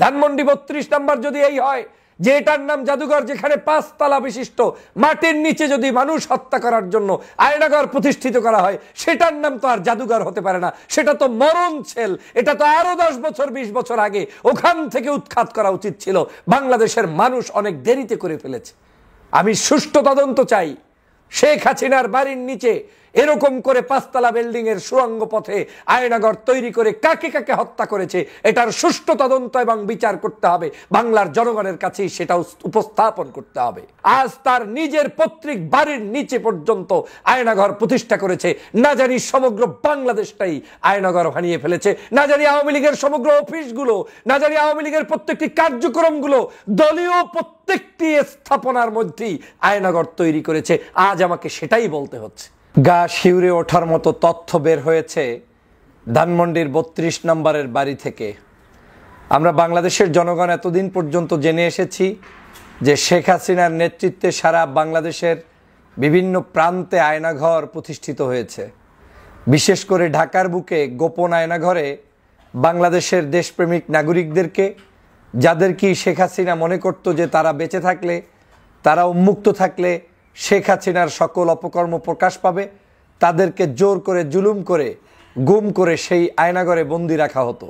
Dhanmondi ৩২ number যদি এই হয় যে এটার নাম জাদুঘর, যেখানে ৫ তলা বিশিষ্ট মাটির নিচে যদি মানুষ হত্যা করার জন্য আয়নাঘর প্রতিষ্ঠিত করা হয়, সেটার নাম তো আর জাদুঘর হতে পারে না, সেটা তো মরণ ছেল। এটা তো আরো ১০ বছর ২০ বছর আগে ওখান থেকে উৎখাত করা উচিত ছিল। বাংলাদেশের মানুষ অনেক দেরিতে করে ফেলেছে। আমি সুষ্ঠু তদন্ত চাই। শেখ হাসিনার বাড়ির নিচে এরকম করে ৫ তলা বিল্ডিং এর সুড়ঙ্গ পথে আয়নাঘর তৈরি করে কাকে কাকে হত্যা করেছে এটার সুষ্ঠু তদন্ত এবং বিচার করতে হবে। বাংলার জনগণের কাছে সেটা উপস্থাপন করতে হবে। আজ তার নিজের পৈতৃক বাড়ির নিচে পর্যন্ত আয়নাঘর প্রতিষ্ঠা করেছে। না জানি সমগ্র বাংলাদেশটাই আয়নাঘর বানিয়ে ফেলেছে। না জানি আওয়ামী লীগের সমগ্র অফিসগুলো, না জানি আওয়ামী লীগের প্রত্যেকটি কার্যক্রমগুলো দলীয় প্রত্যেকটি স্থাপনার মধ্যেই আয়নাঘর তৈরি করেছে। আজ আমাকে সেটাই বলতে হচ্ছে। গা শিউরে ওঠার মতো তথ্য বের হয়েছে ধানমন্ডির ৩২ নম্বরের বাড়ি থেকে। আমরা বাংলাদেশের জনগণ এতদিন পর্যন্ত জেনে এসেছি যে শেখ হাসিনার নেতৃত্বে সারা বাংলাদেশের বিভিন্ন প্রান্তে আয়নাঘর প্রতিষ্ঠিত হয়েছে। বিশেষ করে ঢাকার বুকে গোপন আয়নাঘরে বাংলাদেশের দেশপ্রেমিক নাগরিকদেরকে, যাদের কি শেখ হাসিনা মনে করত যে তারা বেঁচে থাকলে, তারা উন্মুক্ত থাকলে শেখ হাসিনার সকল অপকর্ম প্রকাশ পাবে, তাদেরকে জোর করে জুলুম করে গুম করে সেই আয়নাঘরে বন্দি রাখা হতো।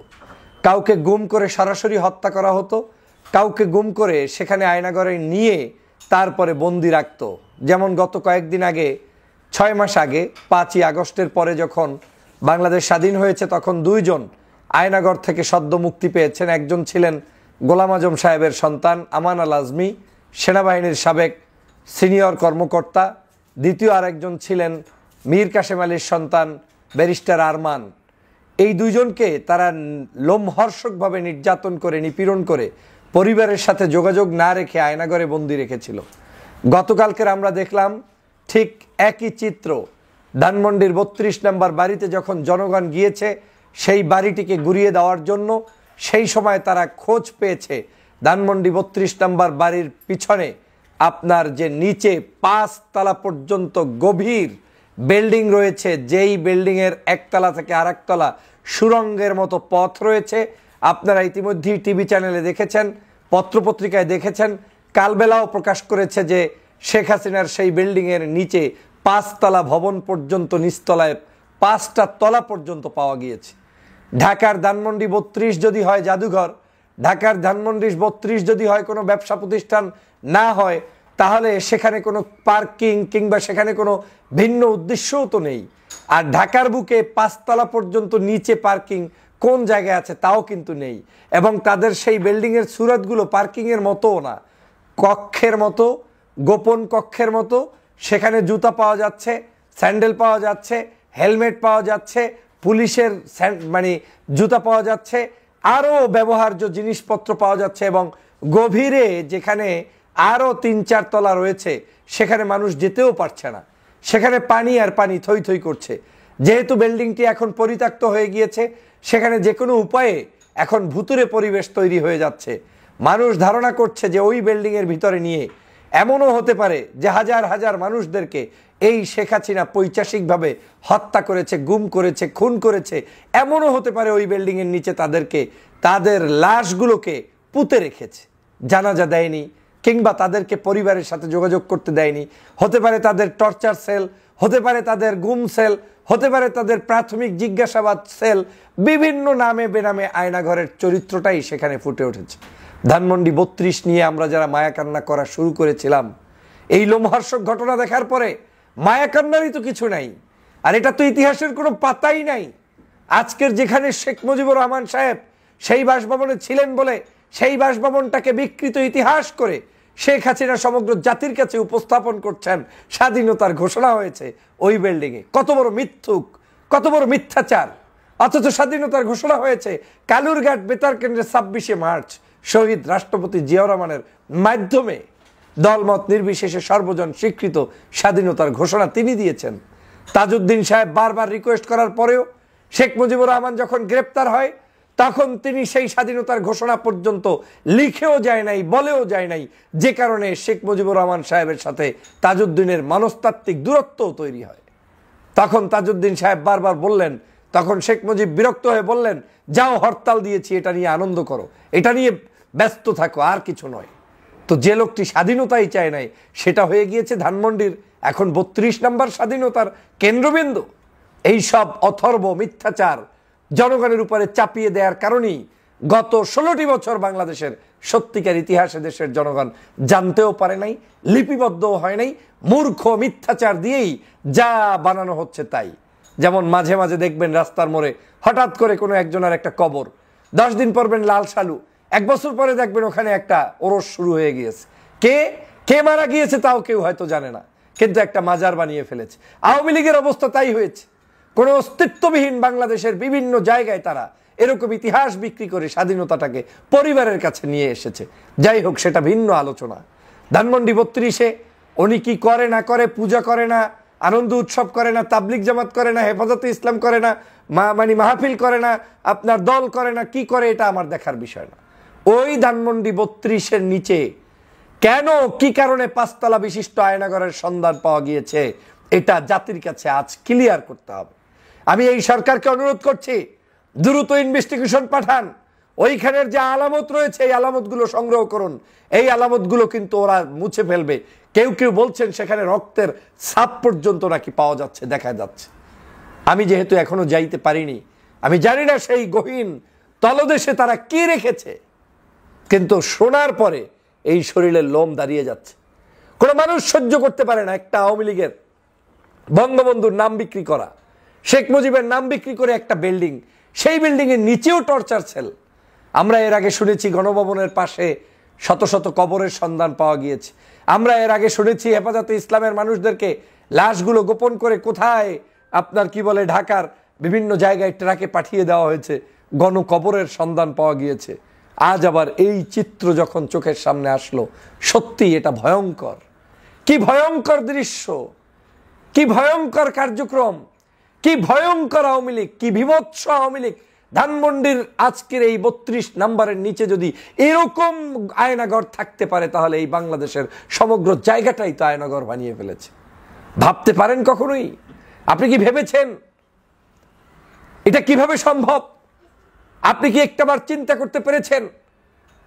কাউকে গুম করে সরাসরি হত্যা করা হতো, কাউকে গুম করে সেখানে আয়নাঘরে নিয়ে তারপরে বন্দি রাখত। যেমন গত কয়েকদিন আগে, ৬ মাস আগে ৫ই আগস্টের পরে যখন বাংলাদেশ স্বাধীন হয়েছে, তখন ২ জন আয়নাঘর থেকে সদ্য মুক্তি পেয়েছেন। একজন ছিলেন গোলাম আজম সাহেবের সন্তান আমান আল আজমি, সেনাবাহিনীর সাবেক সিনিয়র কর্মকর্তা। দ্বিতীয় আরেকজন ছিলেন মীর কাসেম আলীর সন্তান ব্যারিস্টার আরমান। এই ২ জনকে তারা লোমহর্ষকভাবে নির্যাতন করে, নিপীড়ন করে, পরিবারের সাথে যোগাযোগ না রেখে আয়নাঘরে বন্দি রেখেছিল। গতকালকের আমরা দেখলাম ঠিক একই চিত্র। ধানমন্ডির ৩২ নম্বর বাড়িতে যখন জনগণ গিয়েছে সেই বাড়িটিকে গুড়িয়ে দেওয়ার জন্য, সেই সময় তারা খোঁজ পেয়েছে ধানমন্ডি ৩২ নম্বর বাড়ির পিছনে আপনার যে নিচে ৫ তলা পর্যন্ত গভীর বিল্ডিং রয়েছে, যেই বিল্ডিংয়ের একতলা থেকে আরেক তলা সুড়ঙ্গের মতো পথ রয়েছে। আপনারা ইতিমধ্যেই টিভি চ্যানেলে দেখেছেন, পত্রপত্রিকায় দেখেছেন, কালবেলাও প্রকাশ করেছে যে শেখ হাসিনার সেই বিল্ডিংয়ের নিচে ৫ তলা ভবন পর্যন্ত, নিচতলায় ৫টা তলা পর্যন্ত পাওয়া গিয়েছে। ঢাকার ধানমন্ডি ৩২ যদি হয় জাদুঘর, ঢাকার ধানমন্ডি ৩২ যদি হয় কোনো ব্যবসা প্রতিষ্ঠান না হয়, তাহলে সেখানে কোনো পার্কিং কিংবা সেখানে কোনো ভিন্ন উদ্দেশ্যও তো নেই। আর ঢাকার বুকে ৫ তলা পর্যন্ত নিচে পার্কিং কোন জায়গায় আছে তাও কিন্তু নেই। এবং তাদের সেই বিল্ডিংয়ের সুরতগুলো পার্কিংয়ের মতোও না, কক্ষের মতো, গোপন কক্ষের মতো। সেখানে জুতা পাওয়া যাচ্ছে, স্যান্ডেল পাওয়া যাচ্ছে, হেলমেট পাওয়া যাচ্ছে, পুলিশের জুতা পাওয়া যাচ্ছে, আরও ব্যবহার্য জিনিসপত্র পাওয়া যাচ্ছে। এবং গভীরে যেখানে আরও ৩-৪ তলা রয়েছে সেখানে মানুষ যেতেও পারছে না, সেখানে পানি আর পানি থই থই করছে। যেহেতু বিল্ডিংটি এখন পরিত্যক্ত হয়ে গিয়েছে, সেখানে যে কোনো উপায়ে এখন ভুতুরে পরিবেশ তৈরি হয়ে যাচ্ছে। মানুষ ধারণা করছে যে ওই বিল্ডিংয়ের ভিতরে নিয়ে এমনও হতে পারে যে হাজার হাজার মানুষদেরকে এই শেখ হাসিনা পৈশাচিকভাবে হত্যা করেছে, গুম করেছে, খুন করেছে। এমনও হতে পারে ওই বিল্ডিংয়ের নিচে তাদের লাশগুলোকে পুঁতে রেখেছে, জানাজা দেয়নি কিংবা তাদেরকে পরিবারের সাথে যোগাযোগ করতে দেয়নি। হতে পারে তাদের টর্চার সেল, হতে পারে তাদের গুম সেল, হতে পারে তাদের প্রাথমিক জিজ্ঞাসাবাদ সেল। বিভিন্ন নামে বেনামে আয়নাঘরের চরিত্রটাই সেখানে ফুটে উঠেছে। ধানমন্ডি ৩২ নিয়ে আমরা যারা মায়াকান্না করা শুরু করেছিলাম, এই লোমহর্ষক ঘটনা দেখার পরে মায়াকান্নারই তো কিছু নাই। আর এটা তো ইতিহাসের কোনো পাতাই নাই। আজকের যেখানে শেখ মুজিবুর রহমান সাহেব সেই বাসভবনে ছিলেন বলে সেই বাসভবনটাকে বিকৃত ইতিহাস করে শেখ হাসিনা সমগ্র জাতির কাছে উপস্থাপন করছেন স্বাধীনতার ঘোষণা হয়েছে ওই বিল্ডিংয়ে। কত বড় মিথ্যুক, কত বড় মিথ্যাচার! অথচ স্বাধীনতার ঘোষণা হয়েছে কালুরঘাট বেতার কেন্দ্রে ২৬শে মার্চ শহীদ রাষ্ট্রপতি জিয়াউর রহমানের মাধ্যমে। দলমত নির্বিশেষে সর্বজন স্বীকৃত স্বাধীনতার ঘোষণা তিনি দিয়েছেন। তাজউদ্দিন সাহেব বারবার রিকোয়েস্ট করার পরেও শেখ মুজিবুর রহমান যখন গ্রেপ্তার হয়, তখন তিনি সেই স্বাধীনতার ঘোষণা পর্যন্ত লিখেও যায় নাই, বলেও যায় নাই, যে কারণে শেখ মুজিবুর রহমান সাহেবের সাথে তাজউদ্দিনের মনস্তাত্ত্বিক দূরত্বও তৈরি হয়। তখন তাজউদ্দিন সাহেব বারবার বললেন তখন শেখ মুজিব বিরক্ত হয়ে বললেন, যাও হরতাল দিয়েছি, এটা নিয়ে আনন্দ করো, এটা নিয়ে ব্যস্ত থাকো, আর কিছু নয়। তো যে লোকটি স্বাধীনতাই চায় নাই, সেটা হয়ে গিয়েছে ধানমন্ডির এখন 32 নম্বর স্বাধীনতার কেন্দ্রবিন্দু। এই সব অথর্ব মিথ্যাচার জনগণের উপরে চাপিয়ে দেওয়ার কারণেই গত 16টি বছর বাংলাদেশের সত্যিকার ইতিহাসে দেশের জনগণ জানতেও পারে নাই, লিপিবদ্ধও হয় নাই। মূর্খ মিথ্যাচার দিয়েই যা বানানো হচ্ছে তাই। যেমন মাঝে মাঝে দেখবেন রাস্তার মোড়ে হঠাৎ করে কোনো একজনের একটা কবর, 10 দিন পরবেন লাল সালু, 1 বছর পরে দেখবেন ওখানে একটা ওরস শুরু হয়ে গিয়েছে। কে কে মারা গিয়েছে তাও কেউ হয়তো জানে না, কিন্তু একটা মাজার বানিয়ে ফেলেছে। আওয়ামী লীগের অবস্থা তাই হয়েছে। কোনো অস্তিত্ববিহীন বাংলাদেশের বিভিন্ন জায়গায় তারা এরকম ইতিহাস বিক্রি করে স্বাধীনতাটাকে পরিবারের কাছে নিয়ে এসেছে। যাই হোক, সেটা ভিন্ন আলোচনা। ধানমন্ডি 32-এ উনি কি করে না করে, পূজা করে না, আনন্দ উৎসব করে না, তাবলিগ জামাত করে না, হেফাজতে ইসলাম করে না, মানে মাহফিল করে না, আপনার দল করে না, কি করে এটা আমার দেখার বিষয় না। ওই ধানমন্ডি 32-এর নিচে কেন, কি কারণে 5 তলা বিশিষ্ট আয়নাঘরের সন্ধান পাওয়া গিয়েছে, এটা জাতির কাছে আজ ক্লিয়ার করতে হবে। আমি এই সরকারকে অনুরোধ করছি, দ্রুত ইনভেস্টিগেশন পাঠান। ওইখানের যে আলামত রয়েছে এই আলামতগুলো সংগ্রহ করুন। এই আলামতগুলো কিন্তু ওরা মুছে ফেলবে। কেউ কেউ বলছেন সেখানে রক্তের ছাপ পর্যন্ত নাকি পাওয়া যাচ্ছে, দেখা যাচ্ছে। আমি যেহেতু এখনো যাইতে পারিনি, আমি জানি না সেই গহীন তলদেশে তারা কি রেখেছে, কিন্তু শোনার পরে এই শরীরের লোম দাঁড়িয়ে যাচ্ছে। কোনো মানুষ সহ্য করতে পারে না একটা আওয়ামী লীগের বঙ্গবন্ধুর নাম বিক্রি করা, শেখ মুজিবের নাম বিক্রি করে একটা বিল্ডিং, সেই বিল্ডিং এর নিচেও টর্চার সেল। আমরা এর আগে শুনেছি গণভবনের পাশে শত শত কবরের সন্ধান পাওয়া গিয়েছে। আমরা এর আগে শুনেছি হেফাজতে ইসলামের মানুষদেরকে লাশগুলো গোপন করে কোথায় আপনার কি বলে ঢাকার বিভিন্ন জায়গায় ট্রাকে পাঠিয়ে দেওয়া হয়েছে, গণকবরের সন্ধান পাওয়া গিয়েছে। আজ আবার এই চিত্র যখন চোখের সামনে আসলো, সত্যি এটা ভয়ঙ্কর। কি ভয়ঙ্কর দৃশ্য, কি ভয়ঙ্কর কার্যক্রম, কি ভয়ঙ্কর আওয়ামী লীগ, কি বিভৎস আওয়ামী লীগ। ধানমন্ডির আজকের এই 32 নম্বরের নিচে যদি এরকম আয়নাঘর থাকতে পারে, তাহলে এই বাংলাদেশের সমগ্র জায়গাটাই তো আয়নাঘর বানিয়ে ফেলেছে। ভাবতে পারেন কখনোই? আপনি কি ভেবেছেন এটা কিভাবে সম্ভব? আপনি কি একটাবার চিন্তা করতে পেরেছেন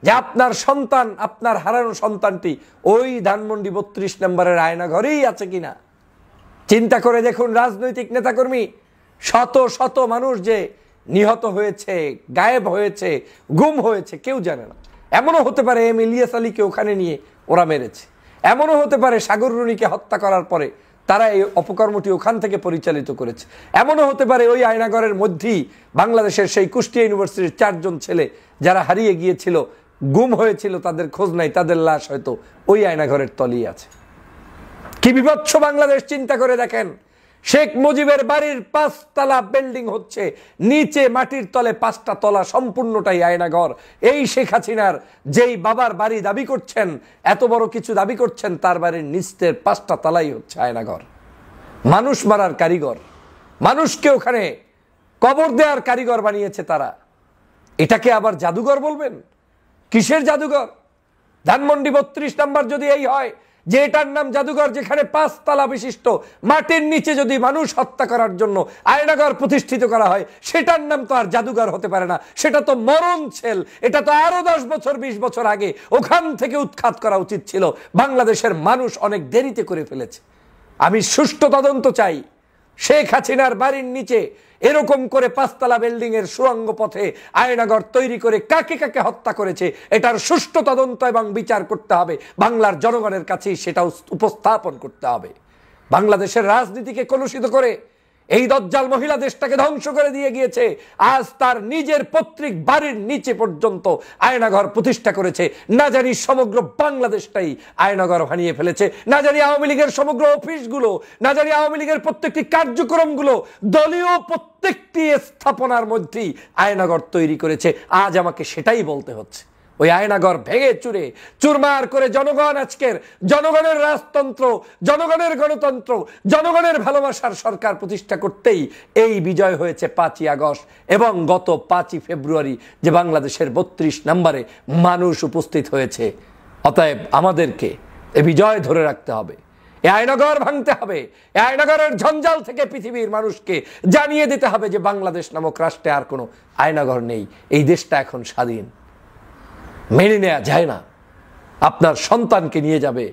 যে আপনার সন্তান, আপনার হারানো সন্তানটি ওই ধানমন্ডি 32 নম্বরের আয়নাঘরেই আছে কিনা? চিন্তা করে দেখুন, রাজনৈতিক নেতাকর্মী, শত শত মানুষ যে নিহত হয়েছে, গায়েব হয়েছে, গুম হয়েছে, কেউ জানে না। এমনও হতে পারে এম ইলিয়াস আলীকে ওখানে নিয়ে ওরা মেরেছে। এমনও হতে পারে সাগর রুনিকে হত্যা করার পরে তারা এই অপকর্মটি ওখান থেকে পরিচালিত করেছে। এমনও হতে পারে ওই আয়নাঘরের মধ্যেই বাংলাদেশের সেই কুষ্টিয়া ইউনিভার্সিটির 4 জন ছেলে যারা হারিয়ে গিয়েছিল, গুম হয়েছিল, তাদের খোঁজ নাই, তাদের লাশ হয়তো ওই আয়নাঘরের তলেই আছে। কি বিভৎস বাংলাদেশ চিন্তা করে দেখেন। শেখ মুজিবের বাড়ির 5 তলা বিল্ডিং হচ্ছে, নিচে মাটির তলে 5টা তলা, সম্পূর্ণটাই আয়নাঘর। এই শেখ হাসিনার যেই বাবার বাড়ি দাবি করছেন, এত বড় কিছু দাবি করছেন, তার বাড়ির নিচের 5টা তলাই হচ্ছে আয়নাঘর। মানুষ মারার কারিগর, মানুষকে ওখানে কবর দেওয়ার কারিগর বানিয়েছে তারা। এটাকে আবার জাদুঘর বলবেন? কিসের জাদুঘর? ধানমন্ডি 32 নম্বর যদি এই হয় যে এটার নাম জাদুঘর, যেখানে 5 তলা বিশিষ্ট মাটির নিচে যদি মানুষ হত্যা করার জন্য আয়নাঘর প্রতিষ্ঠিত করা হয়, সেটার নাম তো আর জাদুঘর হতে পারে না, সেটা তো মরণ সেল। এটা তো আরো 10 বছর 20 বছর আগে ওখান থেকে উৎখাত করা উচিত ছিল। বাংলাদেশের মানুষ অনেক দেরিতে করে ফেলেছে। আমি সুষ্ঠু তদন্ত চাই। শেখ হাসিনার বাড়ির নিচে এরকম করে 5 তলা বিল্ডিং এর সুড়ঙ্গ পথে আয়নাঘর তৈরি করে কাকে কাকে হত্যা করেছে, এটার সুষ্ঠু তদন্ত এবং বিচার করতে হবে। বাংলার জনগণের কাছে সেটা উপস্থাপন করতে হবে। বাংলাদেশের রাজনীতিকে কলুষিত করে এই দজ্জাল মহিলা দেশটাকে ধ্বংস করে দিয়ে গিয়েছে। আজ তার নিজের পৈতৃক বাড়ির নিচে পর্যন্ত আয়নাঘর প্রতিষ্ঠা করেছে। না জানি সমগ্র বাংলাদেশটাই আয়নাঘর বানিয়ে ফেলেছে। না জানি আওয়ামী লীগের সমগ্র অফিসগুলো, না জানি আওয়ামী লীগের প্রত্যেকটি কার্যক্রমগুলো দলীয় প্রত্যেকটি স্থাপনার মধ্যেই আয়নাঘর তৈরি করেছে। আজ আমাকে সেটাই বলতে হচ্ছে। ওই আয়নাঘর ভেঙে চুরে চুরমার করে জনগণ আজকের জনগণের রাজতন্ত্র, জনগণের গণতন্ত্র, জনগণের ভালোবাসার সরকার প্রতিষ্ঠা করতেই এই বিজয় হয়েছে 5ই আগস্ট এবং গত 5ই ফেব্রুয়ারি, যে বাংলাদেশের 32 নম্বরে মানুষ উপস্থিত হয়েছে। অতএব আমাদেরকে এই বিজয় ধরে রাখতে হবে। এই আয়নাঘর ভাঙতে হবে। এই আয়নাঘরের ঝঞ্ঝাল থেকে পৃথিবীর মানুষকে জানিয়ে দিতে হবে যে বাংলাদেশ নামক রাষ্ট্রে আর কোনো আয়নাঘর নেই, এই দেশটা এখন স্বাধীন। মেনে নেওয়া যায় না। আপনার সন্তানকে নিয়ে যাবে,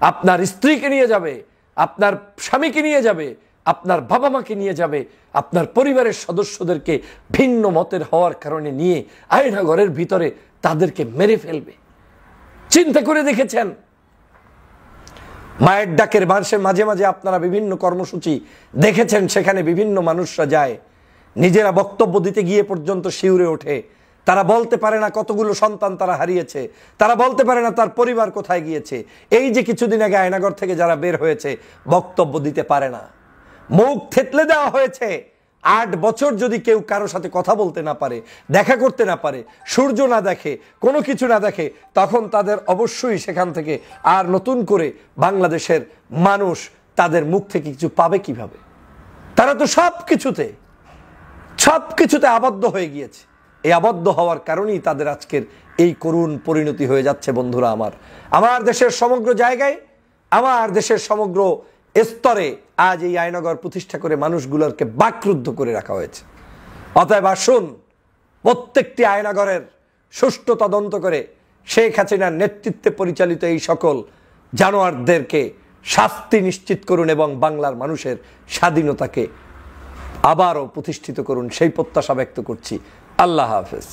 আপনার স্ত্রীকে নিয়ে যাবে, আপনার স্বামীকে নিয়ে যাবে, আপনার বাবা মাকে নিয়ে যাবে, আপনার পরিবারের সদস্যদেরকে ভিন্ন মতের হওয়ার কারণে নিয়ে আয়নাঘরের ভিতরে তাদেরকে মেরে ফেলবে। চিন্তা করে দেখেছেন? মায়ের ডাকের মাঝে মাঝে আপনারা বিভিন্ন কর্মসূচি দেখেছেন, সেখানে বিভিন্ন মানুষরা যায়, নিজেরা বক্তব্য দিতে গিয়ে পর্যন্ত শিউরে ওঠে। তারা বলতে পারে না কতগুলো সন্তান তারা হারিয়েছে, তারা বলতে পারে না তার পরিবার কোথায় গিয়েছে। এই যে কিছুদিন আগে আয়নাঘর থেকে যারা বের হয়েছে, বক্তব্য দিতে পারে না, মুখ থেতলে দেওয়া হয়েছে। 8 বছর যদি কেউ কারো সাথে কথা বলতে না পারে, দেখা করতে না পারে, সূর্য না দেখে, কোনো কিছু না দেখে, তখন তাদের অবশ্যই সেখান থেকে আর নতুন করে বাংলাদেশের মানুষ তাদের মুখ থেকে কিছু পাবে কিভাবে? তারা তো সব কিছুতে আবদ্ধ হয়ে গিয়েছে। এই আবদ্ধ হওয়ার কারণেই তাদের আজকের এই করুণ পরিণতি হয়ে যাচ্ছে। বন্ধুরা আমার দেশের সমগ্র জায়গায়, আমার দেশের সমগ্র স্তরে আজ এই আয়নাঘর প্রতিষ্ঠা করে মানুষগুলোকে বাকরুদ্ধ করে রাখা হয়েছে। অতএব আসুন, প্রত্যেকটি আয়নাঘরের সুষ্ঠু তদন্ত করে শেখ হাসিনার নেতৃত্বে পরিচালিত এই সকল জানোয়ারদেরকে শাস্তি নিশ্চিত করুন এবং বাংলার মানুষের স্বাধীনতাকে আবারও প্রতিষ্ঠিত করুন, সেই প্রত্যাশা ব্যক্ত করছি। আল্লাহ হাফেজ।